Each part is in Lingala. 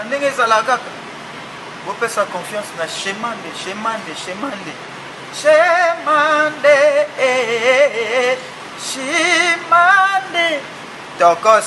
ndenge ezala kaka bopesa confiance na Chemande Tokos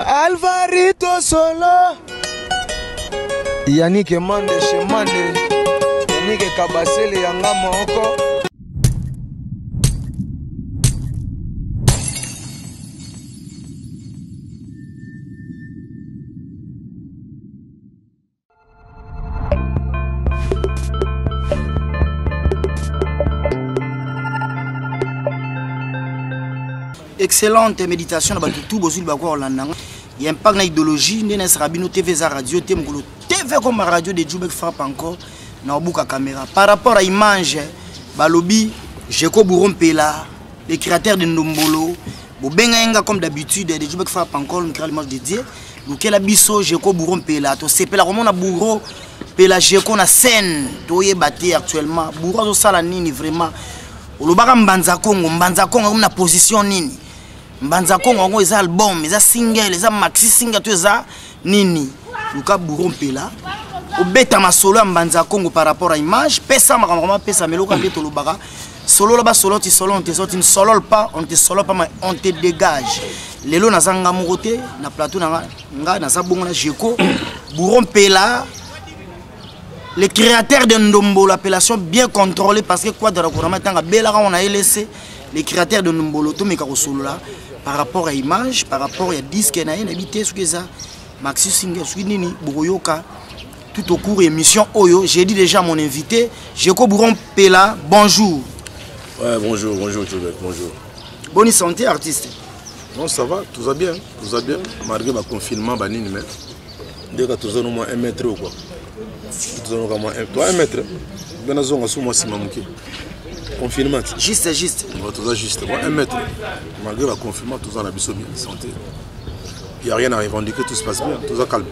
Alvarito Solo Yannick Mande Chemande Yannick Kabasele Yanga Moko. Excellente méditation dans tout bosul bakwa Hollanda. Il y a un impact na idéologie, ndena Rabino TV za radio temgolo TV comme radio de Djoubek frappe encore na buka caméra. Par rapport à image balobi Jeko Bourrompela, les créateurs de Ndombolo, bobenga comme d'habitude de Djoubek frappe encore une création dédiée. Donc la biso Jeko Bourrompela, to c'est la comment na bourro pela Jeko na scène, to yebate actuellement. Bourro zo sala nini vraiment. Olobaka Mbanza Congo comme na position nini. Mbanza Congo eza album, eza single, eza maxi single to eza nini. Luka Bourrompela. Obeta ma solo à Mbanza Congo par rapport à image, pesa makamama pesa meloka beto lobaka. Solo là-bas solo ti solo on te sort, ne solo pas, on te solo pas mais on te dégage. Lelo na zanga morote na plateau na na sabongo na Jeko Bourrompela. Les créateurs de Ndombolo, l'appellation bien contrôlée parce que quoi de la couramment on a laissé les créateurs de Ndombolo tout mais là par rapport à image, par rapport à disque na habité ce que ça Maxi Singer Swinini Bouroyoka tout au cours émission Oyo, j'ai dit déjà à mon invité Jeko Bourrompela, bonjour. Ouais, bonjour Djoubek, bonjour. Bonne santé artiste. Non, ça va, tout va bien, malgré le confinement banini mais dès que tu as au moins 1 mètre ou quoi. Toi, 1 mètre, bien azonga sous moi si mamuki. Confinement. Juste. Tout ça juste. 1 mètre. Malgré le confinement, tout ça on a bien santé. Il n'y a rien à revendiquer, tout se passe bien, tout ça calme.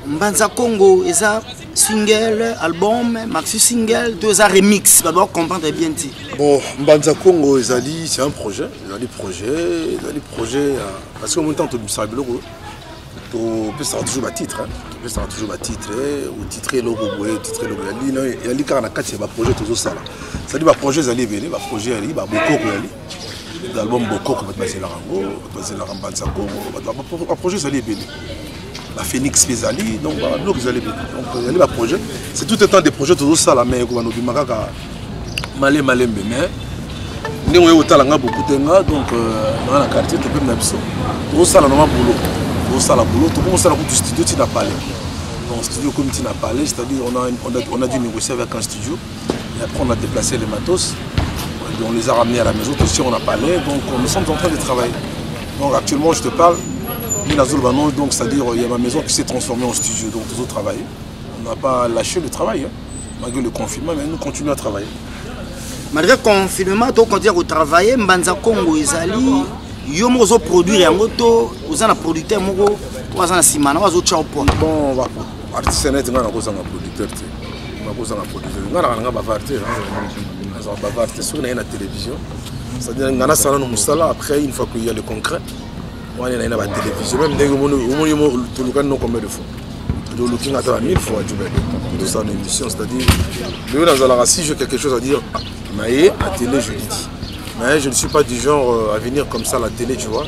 Mbanza Congo, eza single, album, maxi single, tout ça remix. D'abord comprendre bien dit. Bon, Mbanza Congo, c'est un projet, parce que mon temps tout ça bloqué. Tu peux savoir toujours ma titre, ou titrer logo, titrer logo. Il y a des cas qui ont projet tout ça. Ça dit projet zali venu, projet ali, beaucoup ali. L'album beaucoup comme basé la rango, basé la rambanza Congo, projet zali venu. La Phoenix Fezali, donc bloc zali venu. Donc il y a des projets. C'est tout le temps des projets tout ça là, mais on nous dit makaka malé mais nous on talanga beaucoup tenga donc dans la quartier tu peux m'abso. Tout ça là normalement boulot. Ça la boulot, tout commence à la route du studio, tu n'as pas allé. Donc, studio comme tu n'as pas allé, c'est-à-dire on a dû négocier avec un studio. Et après, on a déplacé les matos. On les a ramenés à la maison, tout ça, on n'a pas allé. Donc, nous sommes en train de travailler. Donc, actuellement, je te parle, donc c'est-à-dire il y a ma maison qui s'est transformée en studio. Donc, toujours travailler. On n'a pas lâché le travail, hein, malgré le confinement, mais nous continuons à travailler. Malgré le confinement, tu continues à travailler. Mbanza Congo, Izali. Yo mozo produire yango to uzana producteur moko wazana simana wazo cha point bon artiste net ngana ko zanga producteur te ko zanga producteur ngana bavarte ça bavarte sur na télévision ça dit ngana sala no musala après une fois qu'il y a le concret on est na télévision même ndenge mo to lukan no combien de fois de looking à 1000 fois tu vois tout ça en émission c'est-à-dire le dans la si j'ai quelque chose à dire mais à télé je le dis. Mais je ne suis pas du genre à venir comme ça à la télé, tu vois,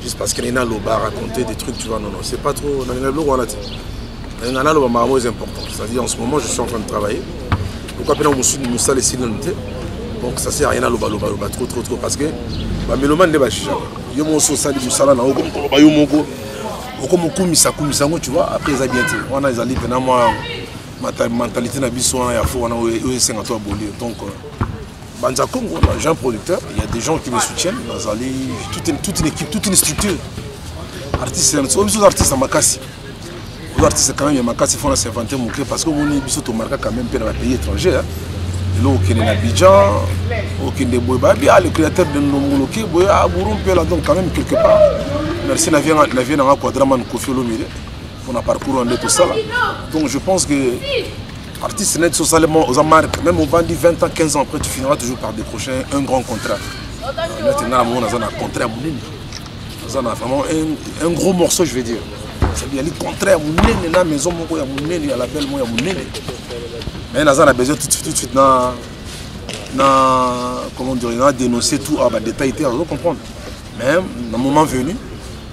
juste parce qu'il y a un loba à raconter des trucs, tu vois, non, c'est pas trop. Il y a un loba est important, c'est-à-dire en ce moment je suis en train de travailler. Pourquoi pas on me salle ici donc ça sert à rien à loba trop, parce que ma mélomane n'est pas chicha. Yo mon sali du sala na okom yo moko okom kumisa tu vois, après ils a bien dit, on a les alliés pendant moi ma mentalité na biso ya fo on a eu 50 ans bolé donc Mbanza Congo, j'ai un producteur, il y a des gens qui me soutiennent, toute une équipe, toute une structure. Artistes, c'est artistes à Makassi. Les artistes quand même, Makassi font la s'inventer parce que mon émission au Marca quand même dans les pays étrangers. Là, au Kenya, Abidjan, au Kenya, le créateur de Nomoloké, Bourrompela, donc quand même quelque part. Merci, la vie dans un quadrant, Kofi Olomide, on a parcouru tout ça. Donc je pense que artiste net socialement aux marques, même au 20 ans, 15 ans après, tu finiras toujours par décrocher un grand contrat. Maintenant, on a un contrat vraiment un gros morceau, je vais dire. C'est-à-dire, il y a le contraire, il y a la maison, il y a la belle, il y a la belle. Mais on a besoin tout de suite comment dire, dénoncer tout, détailler, on doit comprendre. Mais, dans le moment venu,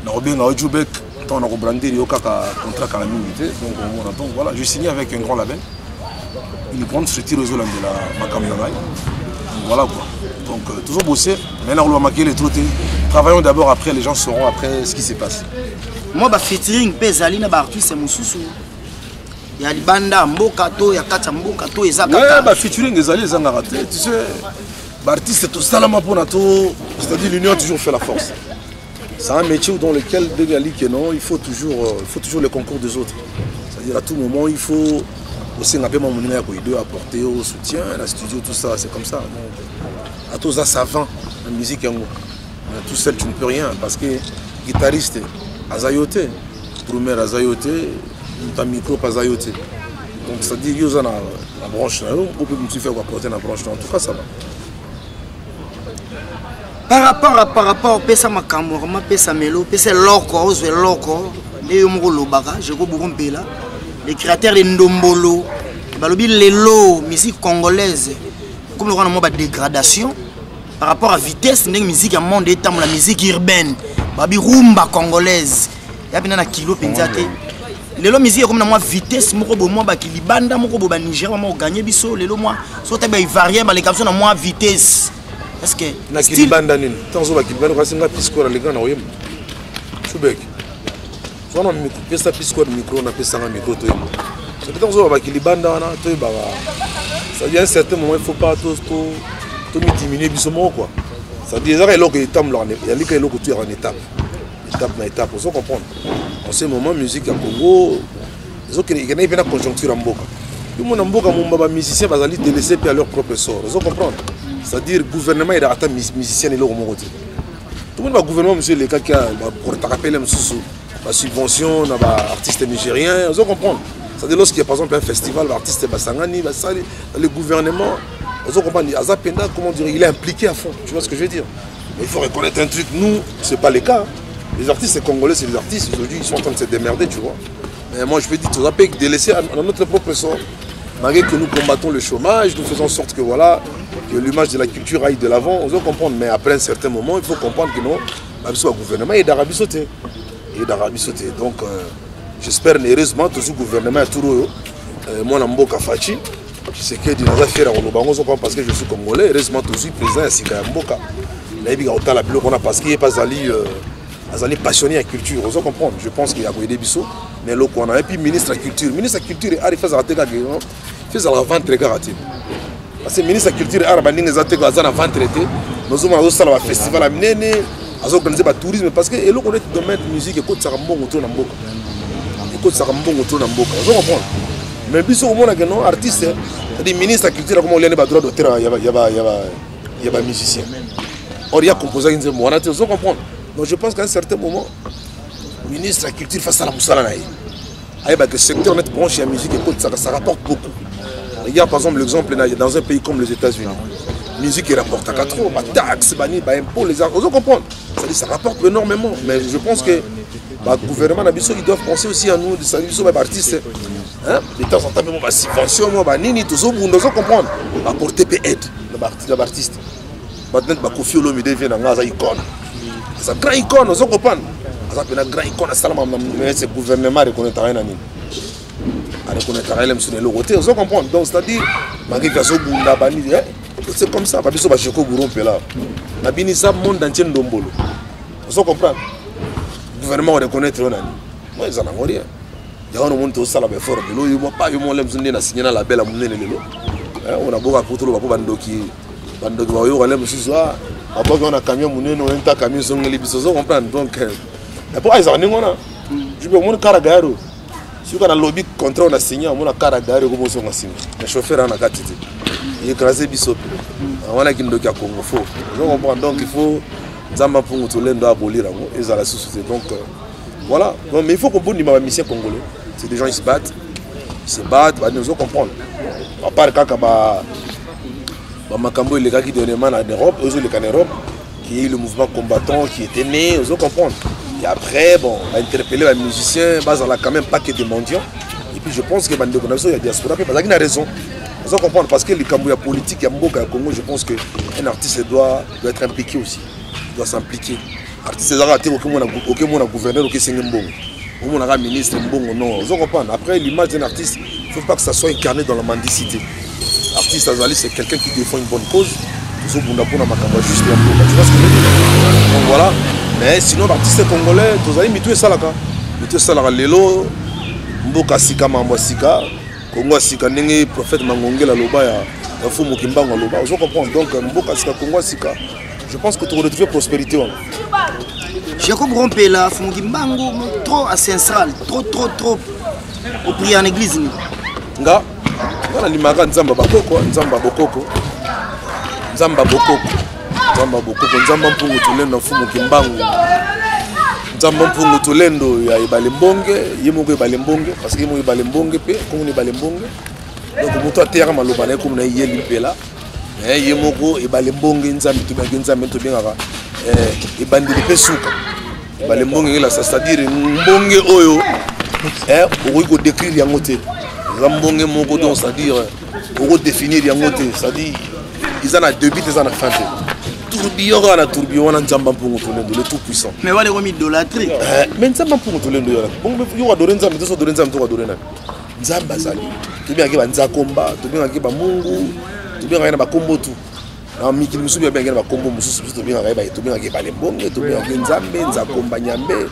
on a bien Djoubek, on a rebrandé le contrat à la minute. Donc voilà, j'ai signé avec un grand label, une grande structure aux Olympiques de la Macamdanaï. Voilà quoi. Donc toujours bosser, maintenant on va maquiller les trottés. Travaillons d'abord, après les gens sauront après ce qui se passe. Moi, je suis featuring, je suis artiste, il y a Libanda, Mbokato, il y a Kacha Mbokato, il y a featuring, tu sais, l'artiste, tout ça, c'est-à-dire l'union a toujours fait la force. C'est un métier dans lequel, il faut toujours le concours des autres. C'est-à-dire à tout moment, il faut aussi apporter au soutien, la studio, tout ça, c'est comme ça. À tous ça savant, la musique, tout seul, tu ne peux rien parce que guitariste, azayote, premier azayote, ta micro pas azayote. Donc ça dit qu'il y a la branche, on peut me faire apporter la branche, en tout cas ça va. Par rapport à Pesa Makamorama, Pesa Melo, Pesa Loko, je les créateurs de Ndombolo, les lots, musique congolaise, comme le roi de dégradation, par rapport à vitesse, la musique monde état, la musique urbaine, babi rumba congolaise, il y a bien un kilo penzate. Les lots musique comme la vitesse, moi qui libanda, moi qui Niger, moi gagné biso, les lots moi, soit tu varié, les captions à moi vitesse. Est-ce que na kilibanda nini tanzo ba kilibanda kasi nga pisco les gars na oyem Chubek sona mi pesa pisco micro na pesa nga micro to yemo c'est tanzo ba kilibanda na to ba ça dit à un certain moment il faut pas to mi diminuer biso mo quoi ça dit ça eloko etam là il y a lika eloko tu en étape na étape on se comprendre en ce moment musique à Congo ils qu'il y a une conjoncture en mboka tout le monde en mboka mon baba musicien bazali délaissé à leur propre sort on se comprendre. C'est-à-dire le gouvernement il a atteint musicien et l'autre côté. Tout le monde va gouvernement monsieur les cas qui a pour te rappeler la subvention dans artistes nigériens, vous comprenez. C'est-à-dire lorsqu'il y a par exemple un festival l'artiste Basangani, le gouvernement, vous comprenez, Azapenda comment dire, il est impliqué à fond. Tu vois ce que je veux dire? Mais il faut reconnaître un truc, nous c'est pas le cas. Les artistes congolais c'est des artistes aujourd'hui ils sont en train de se démerder, tu vois. Mais moi je veux dire tu vas pas délaisser à notre propre sort. Malgré que nous combattons le chômage, nous faisons en sorte que voilà, que l'image de la culture aille de l'avant, on doit comprendre. Mais après un certain moment, il faut comprendre que non, le gouvernement est d'Arabie Saoudite. Donc j'espère heureusement que ce gouvernement est tout moi Namboka Fachi, je sais que des affaires parce que je suis congolais, heureusement que je suis président à Sika Mboka. Parce qu'il n'est pas allé passionné à la culture, on doit comprendre. Je pense qu'il y a des bisous, mais là on a et puis ministre de la culture est arrivé à faire fais à la vente régaratée. Parce que le ministre de la Culture arabe a fait la vente traité. Nous avons fait un festival à Mnene, nous avons organisé le tourisme parce que nous connaissons le domaine de musique et que ça a un bon retour dans le Boka. Vous comprenez? Mais puis au monde a artiste, c'est-à-dire ministre de la Culture comme on l'a dit droit d'auteur, il y a des musiciens. Or il y a composé une zone, vous comprenez? Donc je pense qu'à un certain moment, le ministre de la Culture face à la Moussala le secteur net branche et la musique ça rapporte beaucoup. Regarde par exemple l'exemple dans un pays comme les États-Unis. La musique qui rapporte à 4 euros, taxes, impôts, les arts. Vous comprenez? Ça rapporte énormément. Mais je pense que le gouvernement ils doivent penser aussi à nous, des artistes. De temps en temps, des subventions, vous comprendre. Apporter aide à l'artiste. Maintenant, Kofi Olomide devient une icône. C'est une grande icône, vous comprenez? C'est une grande icône, mais ce gouvernement reconnaît rien à nous. Vous comprenez? Donc, c'est-à-dire, c'est comme ça, parce que je suis là. Le monde entier Ndombolo. Vous comprenez? Le gouvernement reconnaît rien à nous. Moi, ils n'en ont rien. Il y a un monde qui est au fort de l'eau. Il n'y a pas de signé la belle à mon nez. On a beaucoup à côté de Bandoki. Bandoki, on a un camion, on a un camion, on comprend. Donc, après, ils en ont. Je peux mon caragaro. Si on a lobby contre on a signé, on a caragaro comme on a signé. Le chauffeur en a quantité. Il est écrasé bisop. On a qui nous a Congo faux. Donc il faut Zamba pour tout l'un doit abolir et ça la société. Donc voilà. Donc, mais il faut comprendre les musiciens congolais. C'est des gens ils se battent. Ils nous comprendre. À part quand Makambo les gars qui donnent man en Europe, eux les en Europe. qu'il y ait eu le mouvement combattant qui était né, vous comprenez. Et après, bon, on a interpellé les musiciens, on a quand même pas que des mendiants. Et puis je pense que il y a diaspora, parce qu'il a raison. Vous comprenez, parce que les Cambouis politiques, il y a beaucoup au Congo, je pense qu'un artiste doit être impliqué aussi. Il doit s'impliquer. Artiste, c'est aucun gouverneur, aucun ministre, non. Vous comprenez. Après, l'image d'un artiste, il ne faut pas que ça soit incarné dans la mendicité. L'artiste Azali, c'est quelqu'un qui défend une bonne cause. Tu vois ce que je veux dire? Donc voilà. Mais sinon, l'artiste congolais, tu as mis tout ça là. Tout ça là, Lelo, Mboka Sika, Mambo Sika, Congo Sika, Nengi, prophète Mangongela Loba, Fumo Kimbango Loba. Vous comprenez? Donc, Mboka Sika, Congo Sika, je pense que tu retrouves prospérité. Je comprends pas là, Fumo Kimbango, trop ancestral, trop. Au prier en église. Nga, on a l'image Nzamba Bokoko, Nzamba Bokoko, Nzamba Bokoko. Nzamba Bokoko, Nzamba Mpungu Tulendo Fumu Kimbangu, Nzamba Mpungu Tulendo ya Ibalembonge, Yemoko Ibalembonge, parce que Yemoko Ibalembonge pe, Kongo Ibalembonge. Donc moto atera maloba na comme na yeli pe là. Yemoko Ibalembonge Nzambe to bien Nzambe to bien aka ibandi pe suka. Ibalembonge là c'est-à-dire mbonge oyo okoki ko décrire yango te. Mbonge moko donc c'est-à-dire pour définir yango te, c'est-à-dire ils en a deux bits, ils en a fin. Tourbillon, le tout puissant. Mais voilà, on idolâtrer. Mais Nzamba pour tout le monde. Bon, il y a adoré Nzamba, il adoré Nzamba, il adoré Nzamba Zali. Tu bien qu'il y a Nzakomba, tu bien qu'il y a Mungu, tu bien qu'il y a Bakombo tout. Na miki musubi bien qu'il y a Bakombo musubi, tu bien qu'il y a Balembonge, tu bien qu'il y a Nzambe, Nzakomba Nyambe,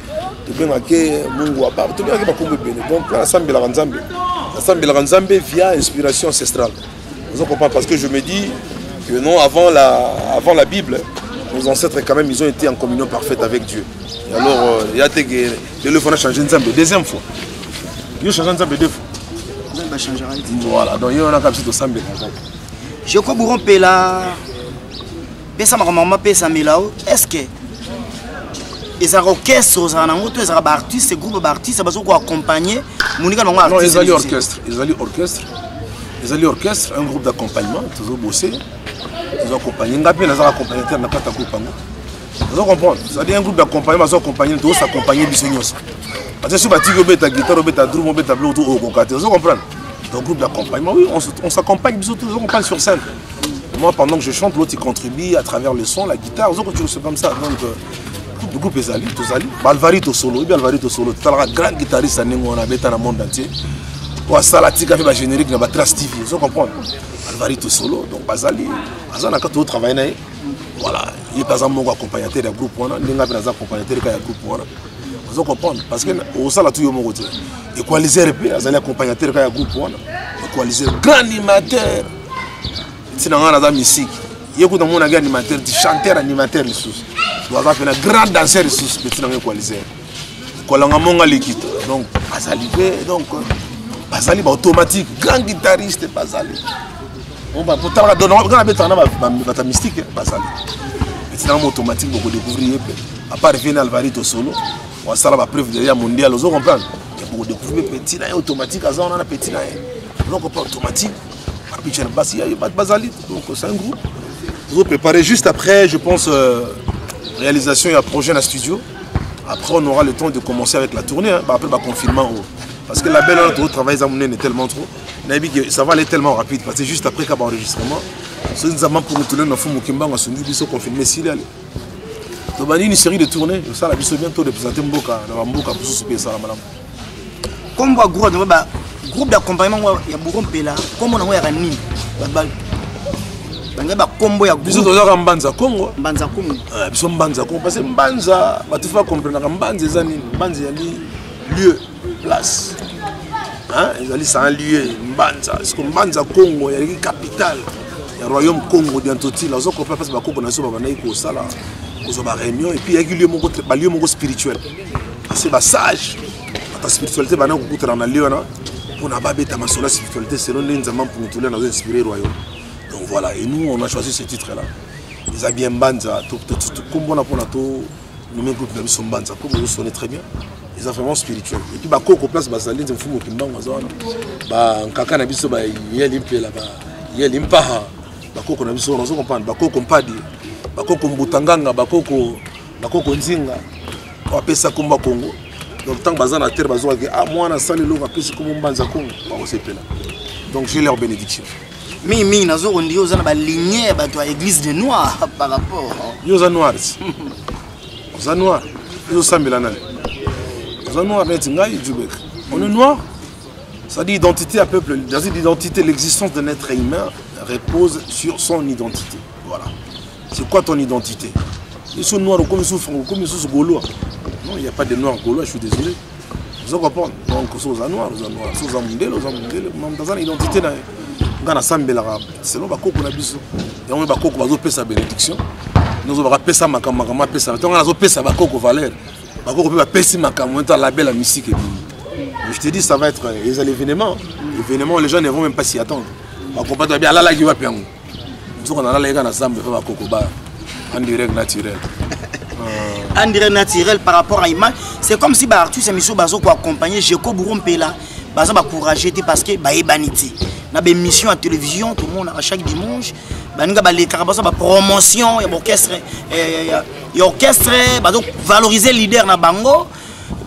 tu bien qu'il y a Mungu Aba, tu bien qu'il y a Bakombo Bene. Donc la Sambe la Nzambe. La Sambe la Nzambe via inspiration ancestrale. Vous comprenez parce que je me dis que non, avant la Bible, nos ancêtres quand même, ils ont été en communion parfaite avec Dieu. Et alors, il y a le fond a changé Nzambe deuxième fois. Il a changé Nzambe deux fois. Voilà, donc il y a un capsule de Nzambe. Je crois que vous rompez là. Pesa maman pesa milao. Est-ce que les orchestres, les artistes, ces groupes d'artistes, ils vont accompagner Monica non non, ils allaient orchestre, ils allaient orchestre, un groupe d'accompagnement, toujours bossé. Ils ont accompagné, ils ont accompagné, ils ont compris. C'est-à-dire un groupe d'accompagnement, ils ont accompagné, tous s'accompagner du Seigneur. Parce que si tu as ta guitare, ta drum, ta bleu, tout au concaté, ils ont compris. Donc groupe d'accompagnement, oui, on s'accompagne, ils ont accompagné sur scène. Moi, pendant que je chante, l'autre il contribue à travers le son, la guitare, ils ont continué comme ça. Donc le groupe est allé, tous allés. Alvarito solo, Alvarito solo, tu as un grand guitariste à Nengo, on a dans le monde entier. Pour ça, la tique a fait la générique de la Trace TV, ils ont compris. Alvarito solo, donc Bazali, Bazali a tout travaillé. Voilà, il est pas un accompagnateur du groupe, il est un accompagnateur du groupe. Vous comprenez? Parce que au sein de tout le monde, équaliser les accompagnateurs du groupe, équaliser grand animateur. C'est dans la musique. Il y a un animateur, des chanteurs animateurs, il y a un grand danseur, petit dans équaliser. Donc, Bazali automatique, grand guitariste, Bazali. On va pour ta donner un mystique, Bazali. C'est un automatique pour découvrir. À part venir Alvarito solo, on va la preuve derrière mondial, vous comprenez? Pour découvrir petit naï automatique, on a petit naï. Donc on peut automatique, à pitcher le basse, il y a Bazali. Donc c'est un groupe. Vous préparez juste après, je pense, réalisation et un projet dans le studio. Après, on aura le temps de commencer avec la tournée, hein, après le confinement. Parce que la belle heure de travail est tellement trop. Ça va aller tellement rapide. Parce que juste après l'enregistrement, si nous avons pour nous tourner dans le film, on a confiné ici. Donc, il y a une série de tournées. Ça, la mission bientôt de présenter Mboka pour se souper ça. Comme groupe d'accompagnement, il y a beaucoup de pays là. Comme on a un nid. Il y a un combo. Ils sont dans Mbanza Congo. Mbanza Congo. Ils sont Mbanza Congo. Parce que Mbanza, tu vas comprendre, Mbanza est un lieu, place. C'est un lieu, Mbanza. Parce que Mbanza Congo, il y a une capitale. Il y a le royaume Congo d'Antoti. Là, on comprend parce que Congo n'a pas de réunion. Et puis il y a un lieu spirituel. C'est un sage. La spiritualité, on a un lieu. On a la spiritualité selon les gens pour nous inspirer le royaume. Donc voilà, et nous on a choisi ce titre-là. Ils ont bien Mbanza, comme on a pour nous, nous groupe de Mbanza, comme vous sonnez très bien. Ils sont vraiment spirituels. Et puis Coco place Bazali, c'est un fou qui m'a dit, Kaka Nabiso, il y a l'impa là-bas, il y a l'impa. Coco Nabiso, on comprend, Coco Compadi, bakoko mbutanganga bakoko nzinga bapesa komba Congo donc tant baza na terre bazwa que ah moi na sali lo bapesa komba mbanza Congo ba osepela donc j'ai leur bénédiction Mimi nazo on dit aux ana ba lignée ba toi église de noir par rapport yo za noir za noir yo sambela nale za noir net ngai Djoubek on est noir ça dit identité à peuple l'identité l'existence d'un être humain repose sur son identité voilà c'est quoi ton identité ils sont noirs comme ils sont gaulois non il y a pas de noirs gaulois je suis désolé vous comprenez donc sont noirs sont mondelo même dans une identité na ngana sambela selon bakoko na biso et on bakoko bazo pesa bénédiction nous va pesa makama pesa donc on a pesa bakoko valeur bakoko peut pesa makama dans la belle musique je te dis ça va être l'événement les gens ne vont même pas s'y attendre bakoko pas bien la qui va bien nous on a la gana sambela bakoko ba en direct naturel en direct naturel par rapport à Ima c'est comme si ba artiste mission bazo ko accompagner Jeko Burumpela bazo ba courager parce que ba ebaniti na be mission à télévision tout le monde à chaque dimanche baninga ba les carabasso ba promotion et orchestre et orchestre bazo valoriser leader na bango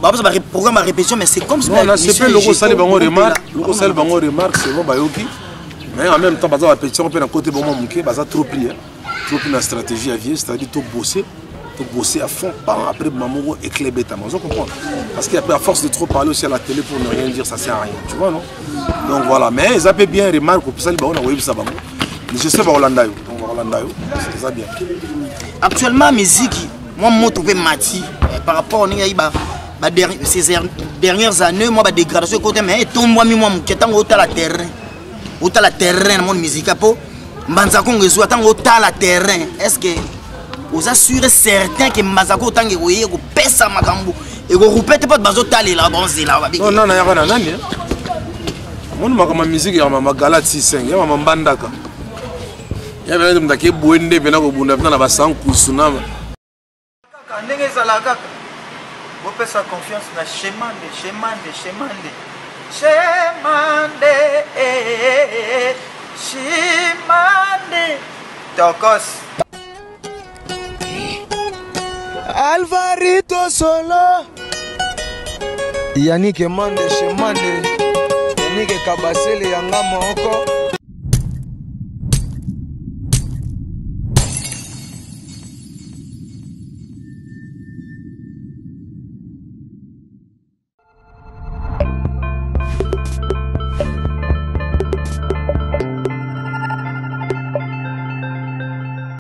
ba programme à répétition mais c'est comme si non c'est pas le sale bango remarque c'est bon ba yoki mais en même temps bazo répétition pe na côté bon monké baza trop pris na stratégie à vie c'est-à-dire tout bosser à fond pas après maman éclair bêta vous comprenez parce qu'il y a à force de trop parler aussi à la télé pour ne rien dire ça sert à rien tu vois non donc voilà mais ils appellent bien remarque pour ça ils on a oui ça va je sais pas Hollanda c'est ça bien actuellement musique moi moi trouvé mati par rapport à ces dernières années moi dégradation côté mais tout moi qui tant au la terrain mon musique pour Mbanza Congo zo tant au la terrain est-ce que vous assurez certain que Mazako tangi oye ko pesa makambo et ko répète pas bazo tali la bonze là non ya kana nani mon makama musique ya mama Galati 5 ya mama Mbandaka ya bena mtake bwende bena ko bunda na ba sanku sunama ndenge ezala kaka bopesa confiance na Chemande Tokos Alvarito Solo Yannick Mande Chemande Yannick Kabasele Yanga Moko